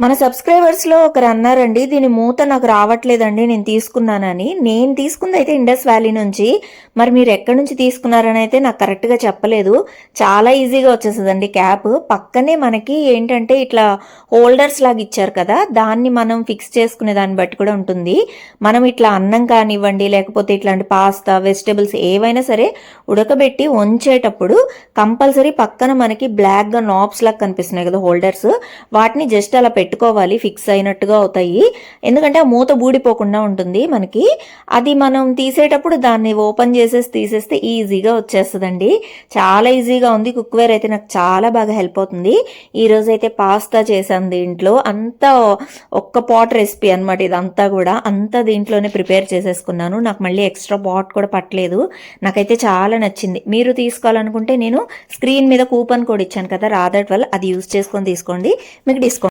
మన సబ్స్క్రైబర్స్లో ఒకరు అన్నారండి, దీని మూత నాకు రావట్లేదండి నేను తీసుకున్నానని. నేను తీసుకుంది అయితే ఇండస్ వ్యాలీ నుంచి. మరి మీరు ఎక్కడి నుంచి తీసుకున్నారని అయితే నాకు కరెక్ట్గా చెప్పలేదు. చాలా ఈజీగా వచ్చేస్తుందండి క్యాప్. పక్కనే మనకి ఏంటంటే ఇట్లా హోల్డర్స్ లాగా ఇచ్చారు కదా, దాన్ని మనం ఫిక్స్ చేసుకునే దాన్ని బట్టి కూడా ఉంటుంది. మనం ఇట్లా అన్నం కానివ్వండి, లేకపోతే ఇట్లాంటి పాస్తా వెజిటబుల్స్ ఏవైనా సరే ఉడకబెట్టి ఉంచేటప్పుడు కంపల్సరీ పక్కన మనకి బ్లాక్గా నాబ్స్ లాగా కనిపిస్తున్నాయి కదా హోల్డర్స్, వాటిని జస్ట్ అలా పెట్టుకోవాలి, ఫిక్స్ అయినట్టుగా అవుతాయి. ఎందుకంటే ఆ మూత బూడిపోకుండా ఉంటుంది మనకి. అది మనం తీసేటప్పుడు దాన్ని ఓపెన్ చేసేసి తీసేస్తే ఈజీగా వచ్చేస్తుందండి. చాలా ఈజీగా ఉంది. కుక్వేర్ అయితే నాకు చాలా బాగా హెల్ప్ అవుతుంది. ఈరోజు అయితే పాస్తా చేశాను దీంట్లో. అంతా ఒక్క పాట్ రెసిపీ అనమాట ఇదంతా కూడా. అంతా దీంట్లోనే ప్రిపేర్ చేసేసుకున్నాను. నాకు మళ్ళీ ఎక్స్ట్రా పాట్ కూడా పట్టలేదు. నాకైతే చాలా నచ్చింది. మీరు తీసుకోవాలనుకుంటే నేను స్క్రీన్ మీద కూపన్ కోడ్ ఇచ్చాను కదా, రాధా12, అది యూజ్ చేసుకొని తీసుకోండి, మీకు డిస్కౌంట్